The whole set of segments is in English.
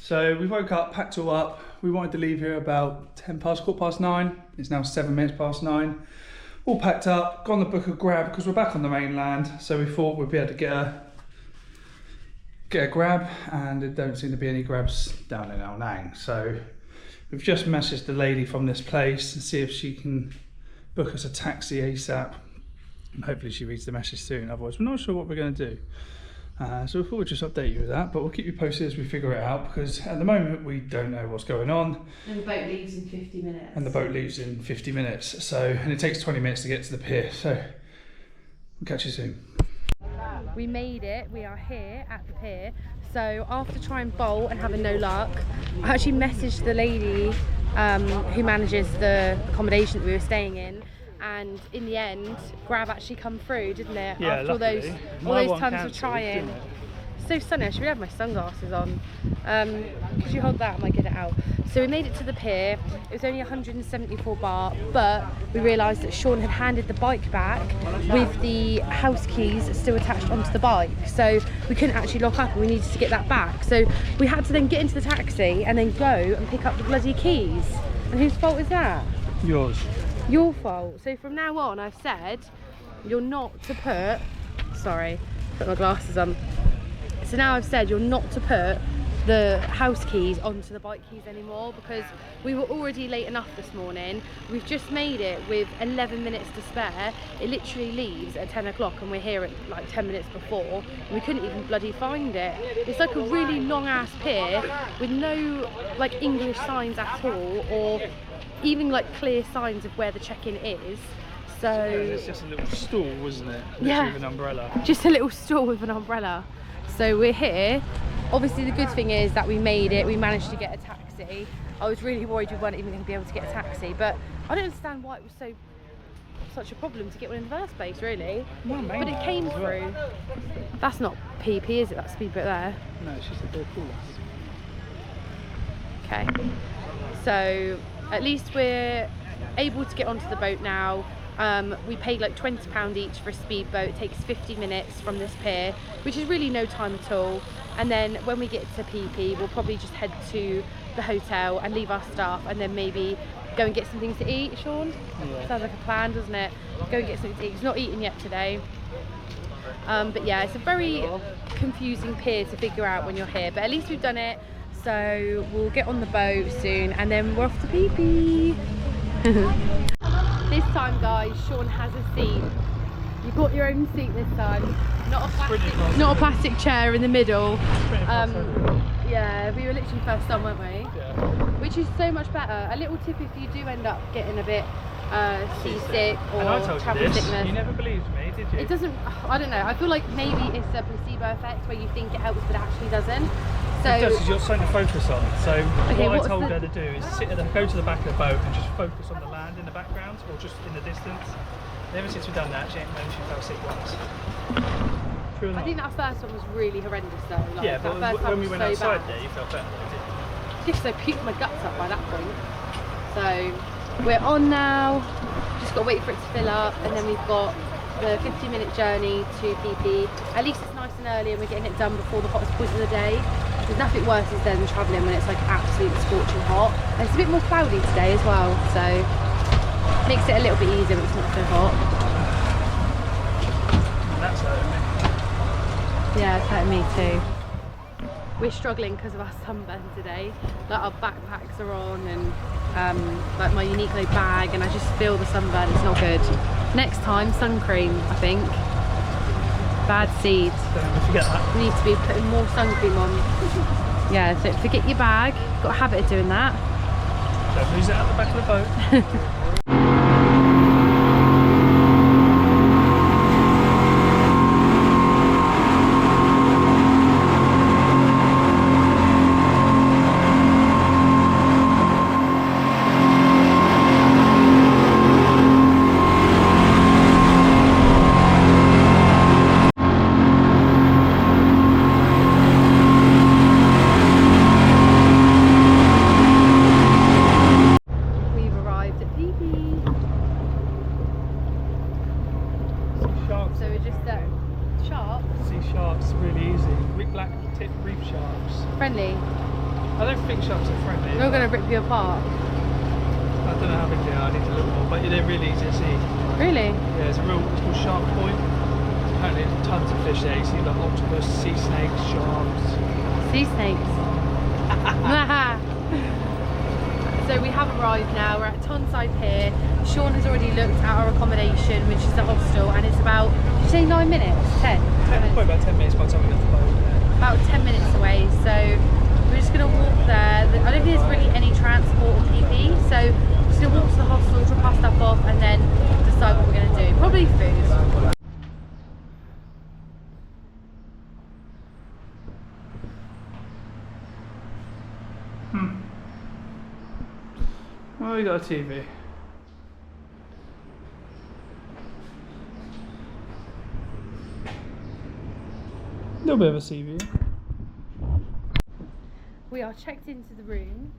So we woke up, packed all up. We wanted to leave here about 9:10. It's now 9:07. All packed up, gone to book a grab because we're back on the mainland. So we thought we'd be able to get a grab, and there don't seem to be any grabs down in Al Nang. So we've just messaged the lady from this place and see if she can book us a taxi ASAP. And hopefully she reads the message soon, otherwise we're not sure what we're going to do. So we thought we'd just update you with that, but we'll keep you posted as we figure it out, because at the moment we don't know what's going on. And the boat leaves in 50 minutes. And it takes 20 minutes to get to the pier, so we'll catch you soon. We made it, we are here at the pier. So after trying bolt and having no luck, I actually messaged the lady who manages the accommodation that we were staying in. And in the end, grab actually come through, didn't it? Yeah, after all those times of trying. So sunny, I should really have my sunglasses on. Could you hold that? I might get it out. So we made it to the pier. It was only 174 baht, but we realised that Sean had handed the bike back with the house keys still attached onto the bike. So we couldn't actually lock up and we needed to get that back. So we had to then get into the taxi and then go and pick up the bloody keys. And whose fault is that? Yours. Your fault. So from now on, I've said you're not to put, sorry, put my glasses on. So now I've said you're not to put the house keys onto the bike keys anymore, because we were already late enough this morning. We've just made it with 11 minutes to spare. It literally leaves at 10 o'clock and we're here at like 10 minutes before. And we couldn't even bloody find it. It's like a really long ass pier with no like English signs at all, or even like clear signs of where the check-in is. So it's just a little stall, wasn't it? Yeah, with an umbrella. Just a little stall with an umbrella. So we're here. Obviously the good thing is that we made it, we managed to get a taxi. I was really worried we weren't even going to be able to get a taxi, but I don't understand why it was such a problem to get one in the first place, really. But it came through. That's not PP, is it? That speedboat there? No, it's just a bit cool. Okay, so at least we're able to get onto the boat now. We paid like £20 each for a speedboat. It takes 50 minutes from this pier, which is really no time at all. And then when we get to Phi Phi, we'll probably just head to the hotel and leave our stuff, and then maybe go and get some things to eat. Sean? Yeah. Sounds like a plan, doesn't it? Go and get something to eat. He's not eaten yet today. But yeah, it's a very confusing pier to figure out when you're here, but at least we've done it. So we'll get on the boat soon and then we're off to Phi Phi. This time, guys, Sean has a seat. You've got your own seat this time. Not a plastic chair in the middle. Yeah, we were literally first on, weren't we? Yeah. Which is so much better. A little tip if you do end up getting a bit seasick or travel sickness. You never believed me, did you? It doesn't, I don't know. I feel like maybe it's a placebo effect where you think it helps but it actually doesn't. So it does, because you're something to focus on. So okay, what I told her to do is go to the back of the boat and just focus on the land in the background or just in the distance. And ever since we've done that, she ain't known she felt sick once. True or not? I think that first one was really horrendous though. Like, yeah, but when we went so outside bad. there, you felt better, didn't you? Just so I puked my guts up by that point. So we're on now. Just got to wait for it to fill up, and then we've got the 50-minute journey to Phi Phi. At least it's nice and early, and we're getting it done before the hottest point of the day. There's nothing worse than travelling when it's like absolutely scorching hot. And it's a bit more cloudy today as well, so it makes it a little bit easier when it's not so hot. That's hurting me. Yeah, it's hurting me too. We're struggling because of our sunburn today. Like our backpacks are on and like my Uniqlo bag, and I just feel the sunburn. It's not good. Next time, sun cream, I think. Bad seeds. Don't forget that. We need to be putting more sun cream on. Yeah, so forget your bag. Got a habit of doing that. Don't lose it at the back of the boat. I don't think shops are friendly. They're going to rip you apart. I don't know how big they are, I need to look more, but they're really easy to see. Really? Yeah, it's called Shark Point. Apparently there's tons of fish there. You see like octopus, sea snakes, sharks. Sea snakes. So we have arrived now, we're at Tonside Pier. Sean has already looked at our accommodation, which is the hostel, and it's about, did you say 9 minutes? 10? Probably about 10 minutes by the time we get to the boat. Yeah. About 10 minutes away, so we're just going to walk there. I don't think there's really any transport or PP, so we're just going to walk to the hostel, drop our stuff off, and then decide what we're going to do. Probably food. Well, we got a TV. A little bit of a sea view. We are checked into the room.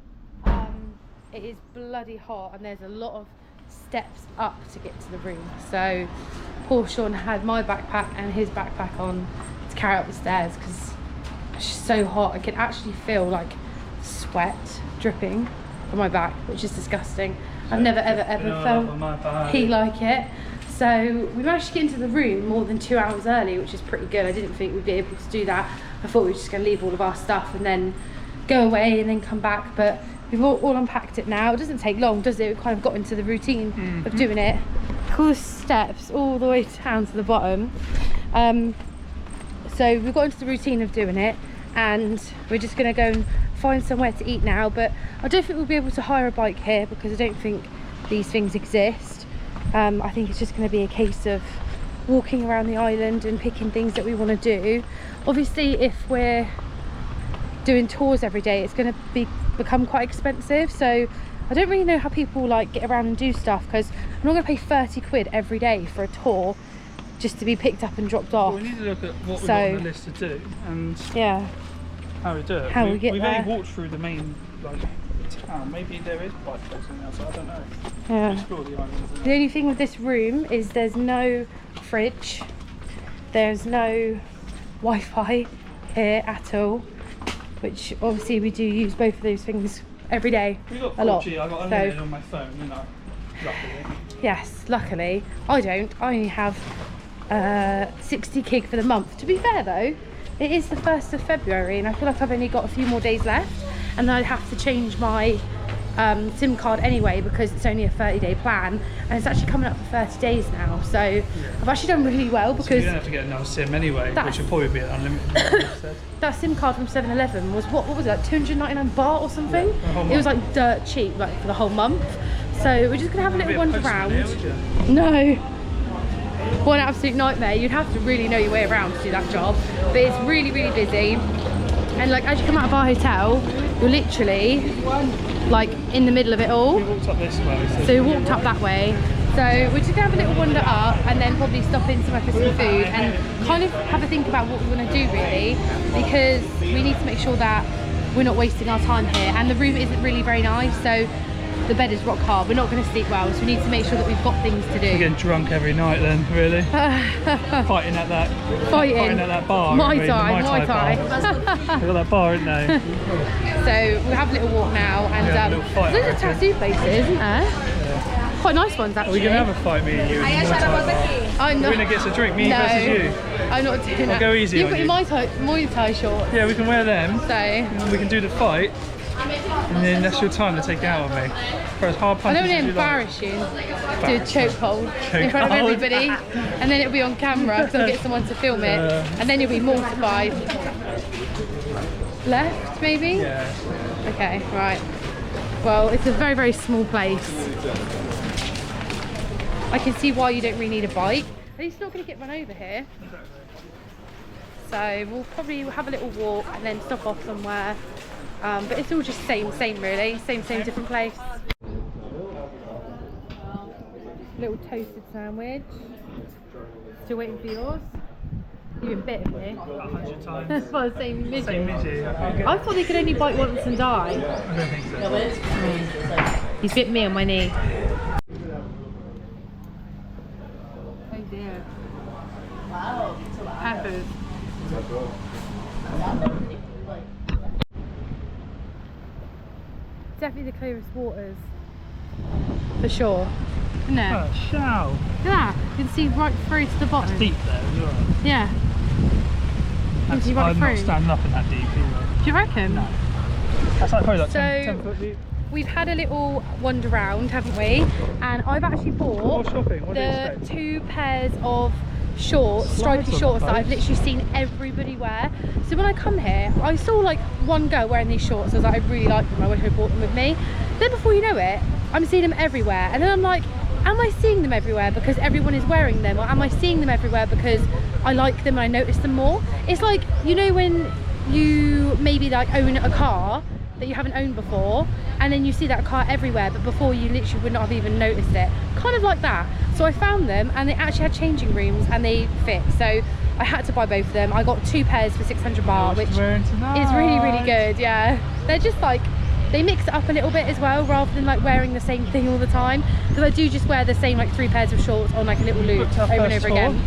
It is bloody hot and there's a lot of steps up to get to the room. So poor Sean had my backpack and his backpack on to carry up the stairs because it's just so hot. I can actually feel like sweat dripping from my back, which is disgusting. I've never ever felt heat like it. So we managed to get into the room more than 2 hours early, which is pretty good. I didn't think we'd be able to do that. I thought we were just going to leave all of our stuff and then go away and then come back, but we've all unpacked it now. It doesn't take long, does it? We've kind of got into the routine of doing it. All the steps all the way down to the bottom. So we've got into the routine of doing it, and we're just going to go and find somewhere to eat now. But I don't think we'll be able to hire a bike here because I don't think these things exist. I think it's just going to be a case of walking around the island and picking things that we want to do. Obviously, if we're doing tours every day, it's going to become quite expensive. So I don't really know how people like get around and do stuff, because I'm not going to pay 30 quid every day for a tour just to be picked up and dropped off. Well, we need to look at what we've got on the list to do and how we do it. How we get we've there. only walked through the main town. Maybe there is bike shops in there, so I don't know. Yeah. Explore the island. The only thing with this room is there's no fridge, there's no Wi-Fi here at all, which obviously we do use both of those things every day. We got 4G. a lot. I got unlimited on my phone, you know. Luckily. Yes, luckily. I don't. I only have 60 gig for the month. To be fair though, it is the 1st of February and I feel like I've only got a few more days left, and then I'd have to change my SIM card anyway because it's only a 30-day plan, and it's actually coming up for 30 days now. So I've actually done really well because so you don't have to get another SIM anyway, which will probably be unlimited. that SIM card from 7-Eleven was what was it, like 299 baht or something? Yeah, it was like dirt cheap, like for the whole month. So we're just gonna have a little wander around. No. What an absolute nightmare. You'd have to really know your way around to do that job, but it's really busy. And like as you come out of our hotel, you're literally like in the middle of it all. We walked up this way. So we walked up that way. So we're just gonna have a little wander up and then probably stop in somewhere for some food and kind of have a think about what we want to do really, because we need to make sure that we're not wasting our time here, and the room isn't really very nice, so the bed is rock hard. We're not going to sleep well, so we need to make sure that we've got things to do. We're getting drunk every night then, really. Fighting at that bar. Mai Tai. They've got that bar, isn't they? So we'll have a little walk now, and there's a tattoo places, isn't there? Yeah. Quite nice ones actually. Are we going to have a fight, me and you? I'm not. Winner gets a drink, me versus you. I'm not doing that. Go easy. You've got your Muay Thai shorts. Yeah, we can wear them. So and we can do the fight. And then that's your time to take it out of me. For as hard punches I don't want to embarrass you. Do a chokehold in front of everybody, and then it'll be on camera because I'll get someone to film it, and then you'll be mortified. Left, maybe? Yeah. Okay, right. Well, it's a very small place. I can see why you don't really need a bike. At least not going to get run over here. So we'll probably have a little walk and then stop off somewhere. But it's all just same really. Same, different place. Little toasted sandwich. Still waiting for yours. You've been bitten me. 100 times. That's why I was saying midget. Same midget. I thought they could only bite once and die. I don't think so. He's bit me on my knee. Oh dear. Wow. Peppers. definitely the clearest waters. For sure. Isn't it? Oh, shell. Look at that. You can see right through to the bottom. That's deep there as well. Yeah. That's, see right I'm not through. standing up in that deep either. Do you reckon? No. That's like probably like So, 10 foot deep. We've had a little wander around, haven't we? And I've actually More bought shopping. What do you the expect? 2 pairs of shorts, stripy Slides on shorts the that I've boat. literally seen everybody wear. So when I come here, I saw like one girl wearing these shorts. I was like, I really like them. I wish I bought them with me. Then before you know it, I'm seeing them everywhere. And then I'm like, am I seeing them everywhere because everyone is wearing them? Or am I seeing them everywhere because I like them and I notice them more? It's like, you know, when you maybe like own a car that you haven't owned before, and then you see that car everywhere, but before you literally would not have even noticed it. Kind of like that. So I found them, and they actually had changing rooms, and they fit. So I had to buy both of them. I got 2 pairs for 600 baht, which is really, really good. Yeah, they're just like, they mix it up a little bit as well, rather than like wearing the same thing all the time. Because I do just wear the same like 3 pairs of shorts on like a little loop over and over again.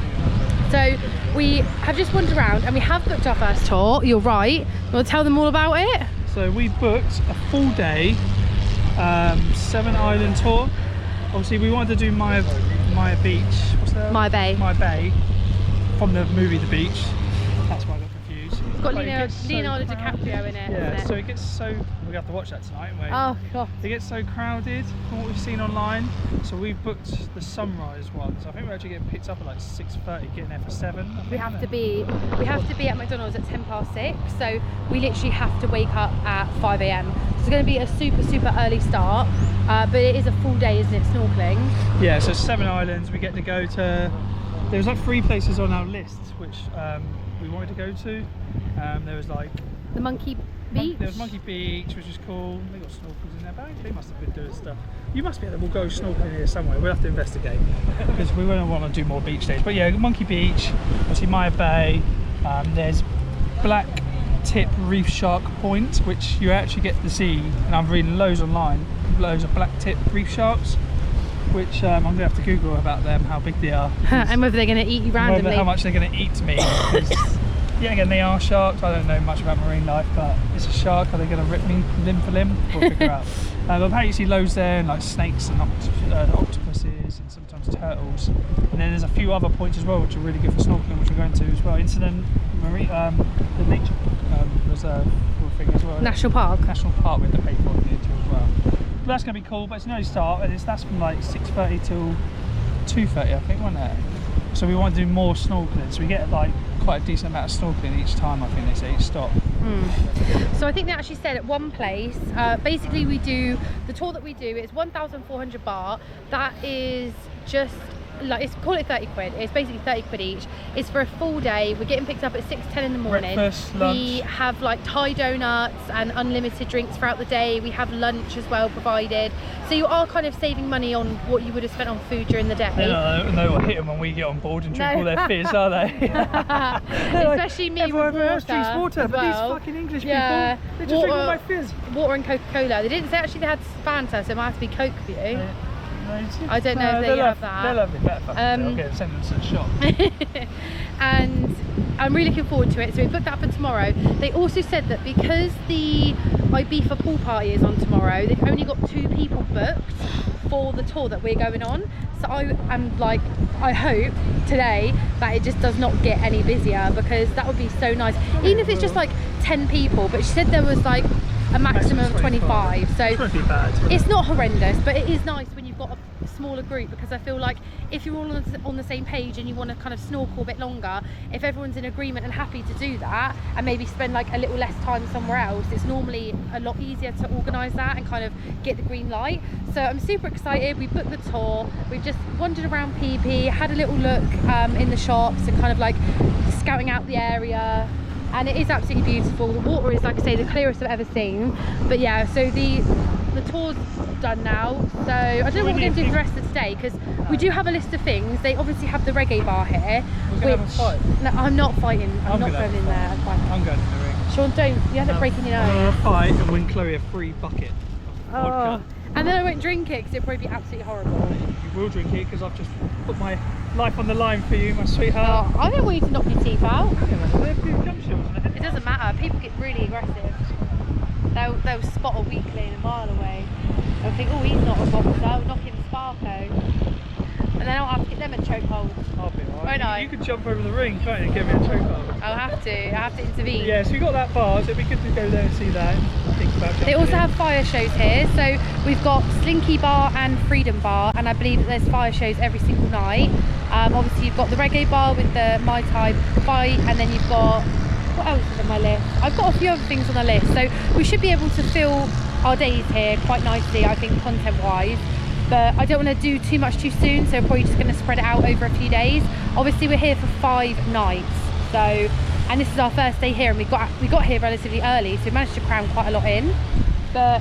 So we have just wandered around, and we have booked our first tour. You're right. You want to tell them all about it? So we booked a full day 7 island tour. Obviously we wanted to do Maya Beach. What's that? Maya Bay. Maya Bay from the movie The Beach. That's why I got confused. It's got But it gets so Leonardo crowded. DiCaprio in it. Yeah, isn't it? so it gets so, we have to watch that tonight, won't we? Oh god. It gets so crowded from what we've seen online. So we've booked the sunrise ones. I think we're actually getting picked up at like 6:30, getting there for 7. We have to be at McDonald's at 6:10. So we literally have to wake up at 5 AM. So it's going to be a super early start, but it is a full day, isn't it, snorkeling? Yeah, so 7 islands. We get to go to, there was like 3 places on our list which we wanted to go to. There was like The Monkey Beach. There was Monkey Beach, which is cool. They got snorkels in their bag. They must have been doing stuff. You must be able to, we'll go snorkeling here somewhere. We'll have to investigate because we won't want to do more beach days. But yeah, Monkey Beach, obviously Maya Bay. There's Black Tip Reef Shark Point, which you actually get to see, and I'm reading loads online, loads of black tip reef sharks, which I'm going to have to Google about them, how big they are. And whether they're going to eat you randomly. How much they're going to eat me. Yeah, again, they are sharks. I don't know much about marine life, but it's a shark. Are they going to rip me limb for limb? We'll figure out. But apparently you see loads there, and like snakes and octopuses and sometimes turtles. And then there's a few other points as well, which are really good for snorkeling, which we're going to as well. Incident Marine, the nature reserve thing as well. National Park. National Park with the pay for it into as well. But that's going to be cool. But it's an early start, and that's from like 6:30 till 2:30, I think, wasn't it? So we want to do more snorkeling, so we get like quite a decent amount of snorkeling each time, I think they say, each stop. So I think they actually said at one place, basically we do, the tour that we do is 1,400 baht. That is just like, it's, call it 30 quid. It's basically 30 quid each. It's for a full day. We're getting picked up at 6:10 in the morning. Breakfast, lunch. We have like Thai donuts and unlimited drinks throughout the day. We have lunch as well provided. So you are kind of saving money on what you would have spent on food during the day. They don't know what hit them when we get on board and drink all their fizz, are they? Especially me with Everyone drinks water, as but these well. fucking English Yeah. people, they just drink all my fizz. Water and Coca-Cola. They didn't say actually they had Fanta, so it might have to be Coke for you. I don't know if they have that. They're lovely, better fucking I'll get them, send them to the shop. And I'm really looking forward to it, so we booked that for tomorrow. They also said that because the Ibiza pool party is on tomorrow, they've only got 2 people booked for the tour that we're going on. So I'm like, I hope today that it just does not get any busier, because that would be so nice. Even if it's just like 10 people, but she said there was like a maximum of 25, so it won't be bad. It's not horrendous, but it is nice when you've got a smaller group, because I feel like if you're all on the same page and you want to kind of snorkel a bit longer, if everyone's in agreement and happy to do that and maybe spend like a little less time somewhere else, it's normally a lot easier to organise that and kind of get the green light. So I'm super excited. We booked the tour, we've just wandered around Phi Phi, had a little look in the shops and kind of like scouting out the area. And it is absolutely beautiful. The water is, like I say, the clearest I've ever seen. But yeah, so the tour's done now. So I don't know what we're going to do for the rest of today, because we do have a list of things. They obviously have the reggae bar here. We're going to have a fight. No, I'm not fighting. I'm not going in there. I'm fine. I'm going in the ring. Sean, don't. You end up breaking your nose. I'm going to fight and win Chloe a free bucket of vodka. And then I won't drink it because it'll probably be absolutely horrible. You will drink it because I've just put my life on the line for you, my sweetheart. I don't want you to knock your teeth out. They have jump shields on their head. It doesn't matter. People get really aggressive. They'll spot a weakling a mile away. They'll think, oh, he's not a boxer, we'll knock him Sparko. And then I'll have to get them a chokehold. I'll be alright. Won't I? You could jump over the ring, can't you, and get me a chokehold. I'll have to intervene. Yeah, so we got that far, so it'd be good to go there and see that. And think about They also in. have fire shows here, so we've got Slinky Bar and Freedom Bar, and I believe that there's fire shows every single night. Obviously you've got the reggae bar with the Mai Tai fight, and then you've got, what else is on my list? I've got a few other things on the list, so we should be able to fill our days here quite nicely, I think, content wise. But I don't want to do too much too soon, so we're probably just going to spread it out over a few days. Obviously we're here for 5 nights, so, and this is our first day here, and we got here relatively early, so we managed to cram quite a lot in. But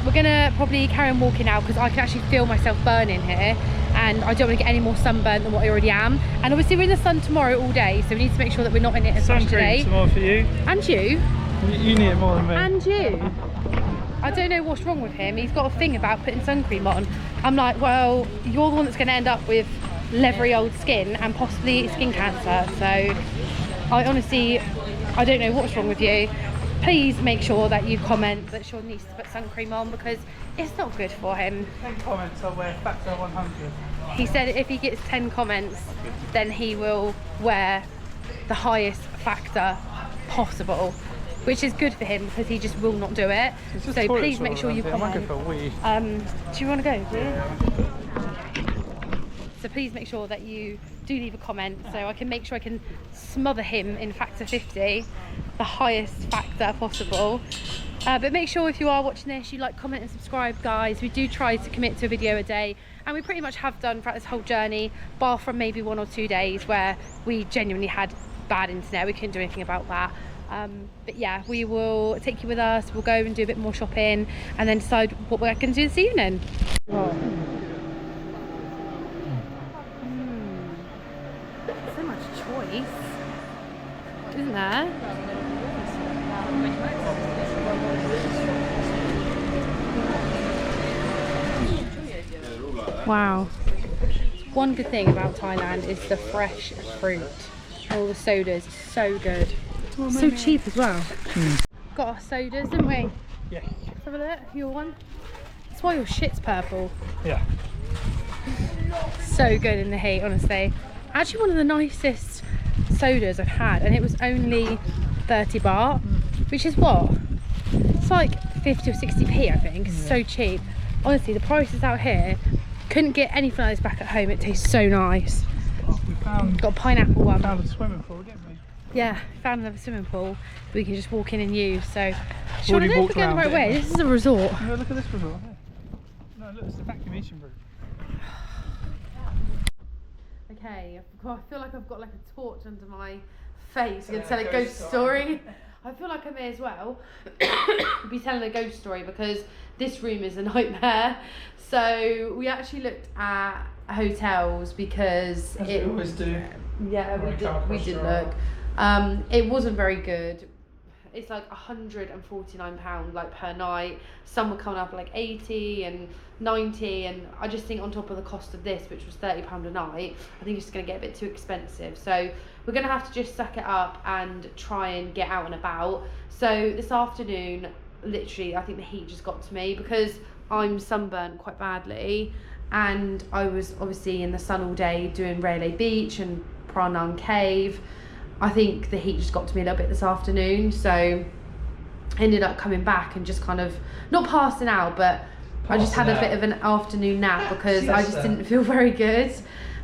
we're going to probably carry on walking now, because I can actually feel myself burning here, and I don't want to get any more sunburnt than what I already am. And obviously we're in the sun tomorrow all day, so we need to make sure that we're not in it as much today. Sun cream tomorrow for you. And you. You need it more than me. And you. I don't know what's wrong with him. He's got a thing about putting sun cream on. I'm like, well, you're the one that's going to end up with leathery old skin and possibly skin cancer. So I honestly, I don't know what's wrong with you. Please make sure that you comment that Sean needs to put sun cream on, because it's not good for him. 10 comments, I'll wear factor 100. He said if he gets 10 comments, then he will wear the highest factor possible, which is good for him because he just will not do it. So please make sure you comment. Do you want to go? So please make sure that you do leave a comment, so I can make sure I can smother him in factor 50, the highest factor possible. But make sure if you are watching this, you like, comment and subscribe, guys. We do try to commit to a video a day, and we pretty much have done throughout this whole journey, bar from maybe 1 or 2 days where we genuinely had bad internet. We couldn't do anything about that. But yeah, we will take you with us. We'll go and do a bit more shopping and then decide what we're going to do this evening. So much choice, isn't there? Wow. One good thing about Thailand is the fresh fruit. All the sodas, so good. So cheap as well. Got our sodas, didn't we? Yeah. Let's have a look. Your one. That's why your shit's purple. Yeah. So good in the heat, honestly. Actually, one of the nicest sodas I've had, and it was only 30 baht, which is what? It's like 50 or 60p, I think. It's so cheap. Honestly, the prices out here, couldn't get anything like this back at home. It tastes so nice. We found, got a pineapple one. found a swimming pool, didn't we? Yeah, found another swimming pool we can just walk in and use. So, Sean, I Already don't know if walked we're going the right around way. it. This is a resort. No, look at this resort. No, look, it's the evacuation route. Okay, I feel like I've got like a torch under my face. I'm gonna tell a ghost story. I feel like I may as well be telling a ghost story, because this room is a nightmare. So we actually looked at hotels because As we always do. Yeah, we did look. It wasn't very good. It's like £149 like per night. Some were coming up like 80 and 90, and I just think on top of the cost of this, which was £30 a night, I think it's going to get a bit too expensive. So we're going to have to just suck it up and try and get out and about. So this afternoon, literally, I think the heat just got to me because I'm sunburnt quite badly, and I was obviously in the sun all day doing Railay Beach and Pranang Cave. I think the heat just got to me a little bit this afternoon, so I ended up coming back and just kind of not passing out, but I just had a bit of an afternoon nap because I just didn't feel very good.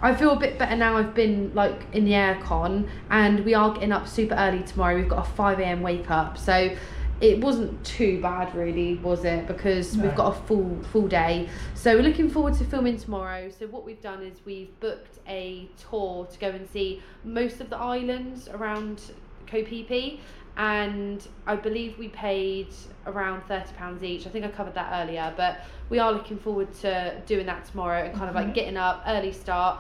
I feel a bit better now. I've been like in the aircon, and we are getting up super early tomorrow. We've got a 5 AM wake up, so it wasn't too bad really, was it? Because we've got a full day. So we're looking forward to filming tomorrow. So what we've done is we've booked a tour to go and see most of the islands around Koh Phi Phi, and I believe we paid around £30 each. I think I covered that earlier, but we are looking forward to doing that tomorrow and kind of like getting up early start.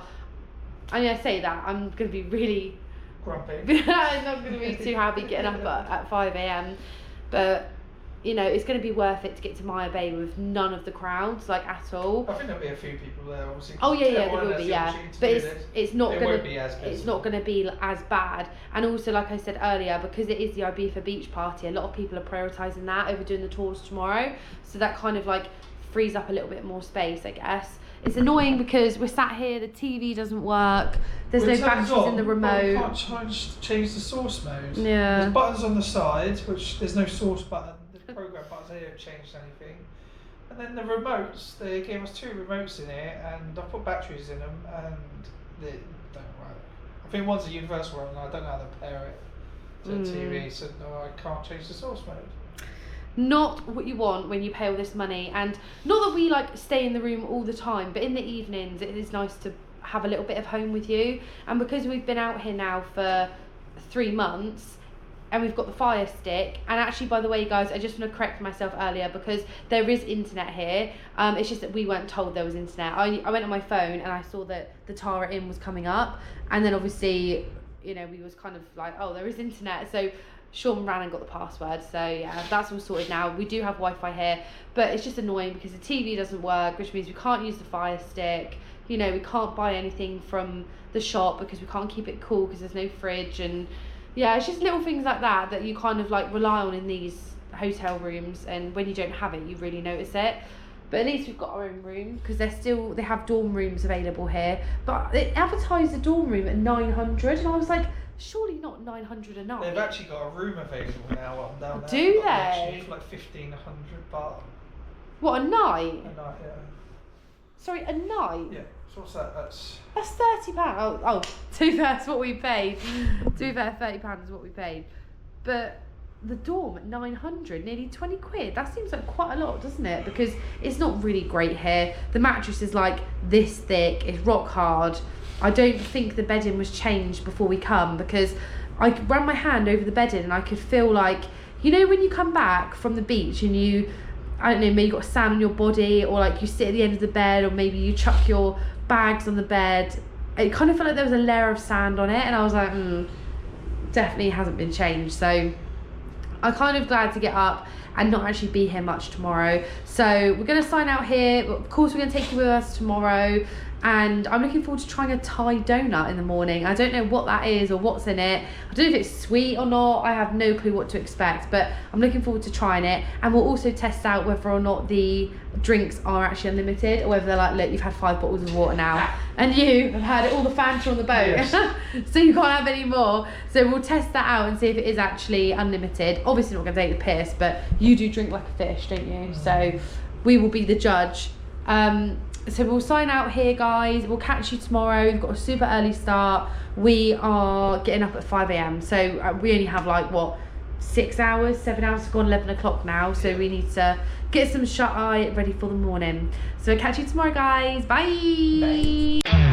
I mean, I say that I'm going to be really grumpy. I'm not going to be too happy getting up at 5 AM. But you know, it's going to be worth it to get to Maya Bay with none of the crowds, like, at all. I think there'll be a few people there, obviously. Oh yeah, there will be, yeah. But it's not going to be as busy. It's not going to be as bad. And also, like I said earlier, because it is the Ibiza beach party, a lot of people are prioritising that over doing the tours tomorrow. So that kind of like frees up a little bit more space, I guess. It's annoying because we're sat here, the TV doesn't work, there's no batteries in the remote. You can't change the source mode. Yeah. There's buttons on the side, which there's no source button. The program buttons, they don't change anything. And then the remotes, they gave us 2 remotes in here, and I put batteries in them, and they don't work. I think one's a universal one, and I don't know how to pair it to the TV, so no, I can't change the source mode. Not what you want when you pay all this money, and not that we like stay in the room all the time, but in the evenings it is nice to have a little bit of home with you. And because we've been out here now for 3 months and we've got the Fire Stick, and actually, by the way guys, I just want to correct myself earlier, because there is internet here, it's just that we weren't told there was internet. I went on my phone and I saw that the Tara Inn was coming up, and then obviously, you know, we was kind of like, oh, there is internet, so Sean ran and got the password, so yeah, that's all sorted now. We do have Wi-Fi here, but it's just annoying because the TV doesn't work, which means we can't use the Fire Stick. You know, we can't buy anything from the shop because we can't keep it cool because there's no fridge, and yeah, it's just little things like that you kind of like rely on in these hotel rooms, and when you don't have it, you really notice it. But at least we've got our own room, because they have dorm rooms available here. But they advertised the dorm room at 900, and I was like, surely not 900 a night. They've actually got a room available now down there. Do they? For like 1,500 baht. What, a night? A night, yeah. Sorry, a night? Yeah. So what's that? That's £30. Oh, to be fair, that's what we paid. To be fair, £30 is what we paid. But the dorm at 900, nearly 20 quid. That seems like quite a lot, doesn't it? Because it's not really great here. The mattress is like this thick. It's rock hard. I don't think the bedding was changed before we come, because I ran my hand over the bedding and I could feel like, you know, when you come back from the beach and you, I don't know, maybe you got sand on your body, or like you sit at the end of the bed, or maybe you chuck your bags on the bed. It kind of felt like there was a layer of sand on it, and I was like, definitely hasn't been changed. So I'm kind of glad to get up and not actually be here much tomorrow. So we're going to sign out here, but of course we're going to take you with us tomorrow. And I'm looking forward to trying a Thai donut in the morning. I don't know what that is or what's in it. I don't know if it's sweet or not. I have no clue what to expect, but I'm looking forward to trying it. And we'll also test out whether or not the drinks are actually unlimited, or whether they're like, look, you've had 5 bottles of water now, and you have had all the Fanta on the boat, yes. So you can't have any more. So we'll test that out and see if it is actually unlimited. Obviously not going to take the piss, but you do drink like a fish, don't you? So we will be the judge. So we'll sign out here, guys. We'll catch you tomorrow. We've got a super early start. We are getting up at 5 a.m. So we only have like, what, 6 hours, 7 hours to go on 11 o'clock now. So we need to get some shut eye ready for the morning. So catch you tomorrow, guys. Bye. Bye.